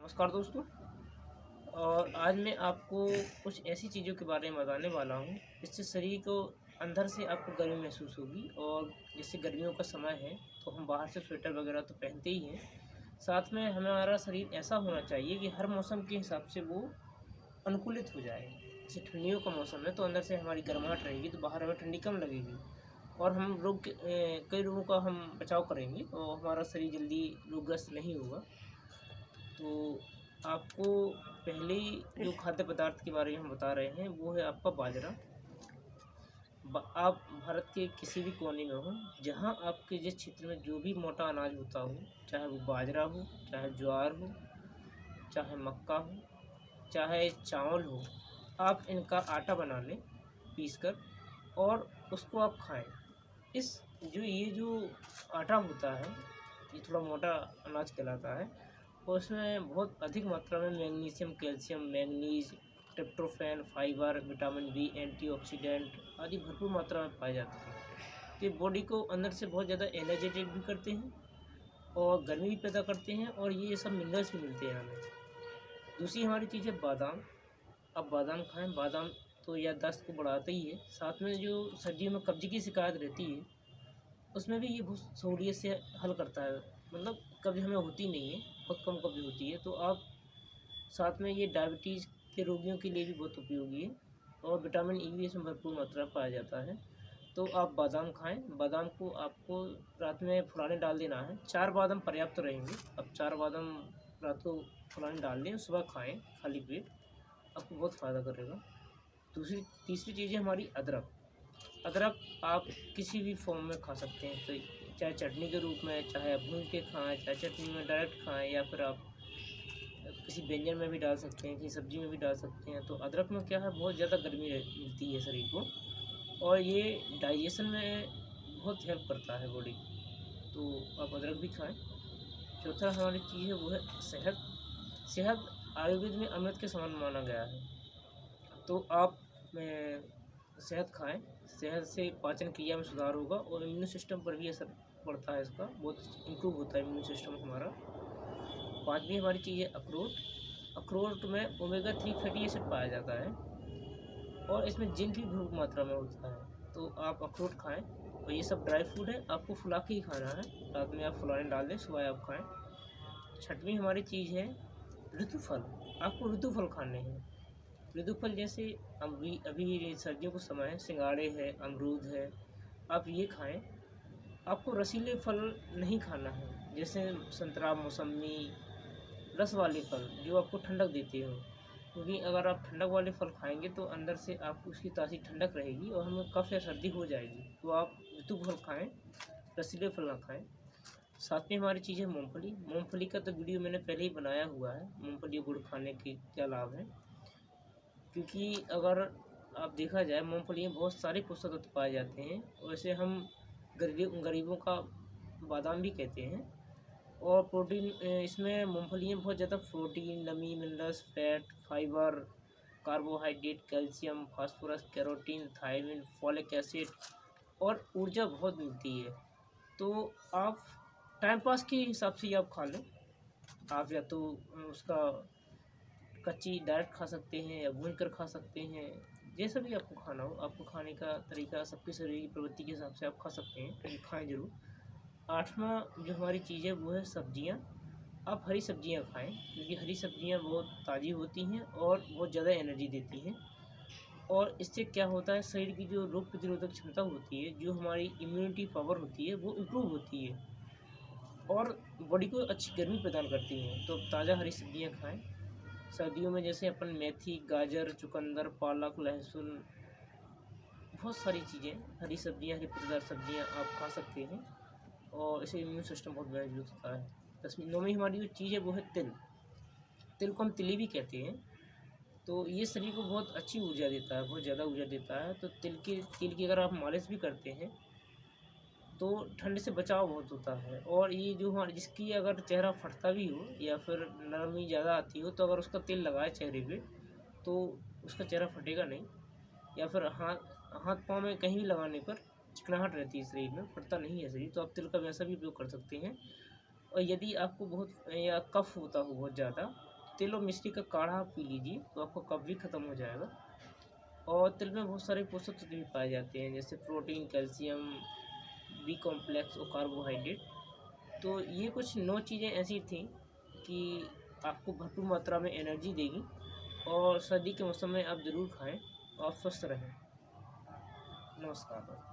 नमस्कार दोस्तों। और आज मैं आपको कुछ ऐसी चीज़ों के बारे में बताने वाला हूँ जिससे शरीर को अंदर से आपको गर्मी महसूस होगी। और जैसे गर्मियों का समय है तो हम बाहर से स्वेटर वगैरह तो पहनते ही हैं। साथ में हमारा शरीर ऐसा होना चाहिए कि हर मौसम के हिसाब से वो अनुकूलित हो जाए। जैसे ठंडियों का मौसम है तो अंदर से हमारी गर्माहट रहेगी तो बाहर हमें ठंडी कम लगेगी। और हम कई रोगों का हम बचाव करेंगे और हमारा शरीर जल्दी रोगग्रस्त नहीं होगा। तो आपको पहले ही जो खाद्य पदार्थ के बारे में हम बता रहे हैं वो है आपका बाजरा। आप भारत के किसी भी कोने में हो, जहाँ आपके जिस क्षेत्र में जो भी मोटा अनाज होता हो, चाहे वो बाजरा हो, चाहे ज्वार हो, चाहे मक्का हो, चाहे चावल हो, आप इनका आटा बना लें पीस कर और उसको आप खाएं। इस ये जो आटा होता है ये थोड़ा मोटा अनाज कहलाता है और इसमें बहुत अधिक मात्रा में magnesium, calcium, manganese, tryptophan, fibre, vitamin B, antioxidant आदि भरपूर मात्रा में पाए जाते हैं। तो ये बॉडी को अंदर से बहुत ज़्यादा एनर्जेटिक भी करते हैं और गर्मी भी पैदा करते हैं और ये सब मिनरल्स भी मिलते हैं हमें। दूसरी हमारी चीज़ है बादाम। अब बादाम खाएं। बादाम तो याददाश्त को बढ़ाता ही है, साथ में जो सर्दियों में कब्ज की शिकायत रहती है उसमें भी ये बहुत सहूलियत से हल करता है। मतलब कब्ज हमें होती नहीं है, बहुत कम कब्ज होती है। तो आप साथ में ये डायबिटीज़ के रोगियों के लिए भी बहुत उपयोगी है और विटामिन ई भी इसमें भरपूर मात्रा में पाया जाता है। तो आप बादाम खाएं। बादाम को आपको रात में फुलाने डाल देना है। 4 बादाम पर्याप्त रहेंगे। अब 4 बादाम रात को फुलाने डाल दें, सुबह खाएं खाली पेट, आपको बहुत फ़ायदा करेगा। तीसरी चीज़ है हमारी अदरक। अदरक आप किसी भी फॉर्म में खा सकते हैं, तो चाहे चटनी के रूप में, चाहे आप भून के खाएँ, चाहे चटनी में डायरेक्ट खाएँ, या फिर आप किसी व्यंजन में भी डाल सकते हैं, किसी सब्ज़ी में भी डाल सकते हैं। तो अदरक में क्या है, बहुत ज़्यादा गर्मी मिलती है शरीर को और ये डाइजेशन में बहुत हेल्प करता है बॉडी को। तो आप अदरक भी खाएँ। चौथा हमारी चीज़ है वो है शहद। शहद आयुर्वेद में अमृत के समान माना गया है। तो आप शहद खाएँ। शहद से पाचन क्रिया में सुधार होगा और इम्यून सिस्टम पर भी असर पड़ता है इसका, बहुत इम्प्रूव होता है इम्यून सिस्टम हमारा। पाँचवीं हमारी चीज़ है अखरोट। अखरोट में ओमेगा 3 फैटी एसिड पाया जाता है और इसमें जिंक भी भरपूर मात्रा में होता है। तो आप अखरोट खाएँ। और ये सब ड्राई फ्रूट है, आपको फुला के ही खाना है। रात में आप फुलाने डाल दें, सुबह आप खाएँ। छठवीं हमारी चीज़ है ऋतुफल। आपको ऋतुफल खाने हैं। ऋतुफल जैसे अभी अभी सर्दियों का समय है, सिंघाड़े है, अमरूद है, आप ये खाएं। आपको रसीले फल नहीं खाना है, जैसे संतरा, मौसम्मी, रस वाले फल जो आपको ठंडक देते हो। क्योंकि अगर आप ठंडक वाले फल खाएंगे तो अंदर से आपको उसकी ताज़ी ठंडक रहेगी और हमें कफ या सर्दी हो जाएगी। तो आप ऋतुफल खाएँ, रसीले फल ना खाएँ। साथ में हमारी चीज़ है मूँगफली। मूँगफली का तो वीडियो मैंने पहले ही बनाया हुआ है, मूँगफली गुड़ खाने के क्या लाभ हैं। क्योंकि अगर आप देखा जाए मूँगफली में बहुत सारे पोषक तत्व पाए जाते हैं और इसे हम गरीबों का बादाम भी कहते हैं। और प्रोटीन इसमें मूँगफली में बहुत ज़्यादा प्रोटीन, नमी, minerals, fat, fibre, carbohydrate, calcium, phosphorus, carotene, thiamine, folic acid और ऊर्जा बहुत मिलती है। तो आप टाइम पास के हिसाब से ये आप खा लें। आप या तो उसका कच्ची डायरेक्ट खा सकते हैं या भून कर खा सकते हैं। जैसा भी आपको खाना हो, आपको खाने का तरीका सबके शरीर की प्रवृत्ति के हिसाब से आप खा सकते हैं, लेकिन खाएँ ज़रूर। आठवां जो हमारी चीज़ है वो है सब्जियां। आप हरी सब्जियां खाएं क्योंकि हरी सब्जियां बहुत ताज़ी होती हैं और बहुत ज़्यादा एनर्जी देती हैं। और इससे क्या होता है, शरीर की जो रोग प्रतिरोधक क्षमता होती है, जो हमारी इम्यूनिटी पावर होती है, वो इम्प्रूव होती है और बॉडी को अच्छी गर्मी प्रदान करती हैं। तो ताज़ा हरी सब्जियां खाएं। सर्दियों में जैसे अपन मेथी, गाजर, चुकंदर, पालक, लहसुन, बहुत सारी चीज़ें, हरी सब्जियां, हरी पत्तेदार सब्जियां आप खा सकते हैं और इससे इम्यून सिस्टम बहुत मजबूत होता है। 9वीं हमारी जो चीज़ है वो है तिल। तिल को हम तिली भी कहते हैं। तो ये शरीर को बहुत अच्छी ऊर्जा देता है, बहुत ज़्यादा ऊर्जा देता है। तो तिल की अगर आप मालिश भी करते हैं तो ठंड से बचाव बहुत होता है। और ये जो हमारे जिसकी अगर चेहरा फटता भी हो या फिर नरमी ज़्यादा आती हो, तो अगर उसका तेल लगाए चेहरे पे तो उसका चेहरा फटेगा नहीं। या फिर हाथ पाँव में कहीं भी लगाने पर चिकनाहट रहती है शरीर में, फटता नहीं है शरीर। तो आप तिल का वैसा भी उपयोग कर सकते हैं। और यदि आपको बहुत या कफ होता हो बहुत ज़्यादा, तिल और मिश्री का काढ़ा आप पी लीजिए तो आपका कब्ज़ भी ख़त्म हो जाएगा। और तिल में बहुत सारे पोषक तत्व भी पाए जाते हैं, जैसे प्रोटीन, कैल्शियम, बी कॉम्प्लेक्स और कार्बोहाइड्रेट। तो ये कुछ 9 चीज़ें ऐसी थी कि आपको भरपूर मात्रा में एनर्जी देगी और सर्दी के मौसम में आप ज़रूर खाएँ और स्वस्थ रहें। नमस्कार।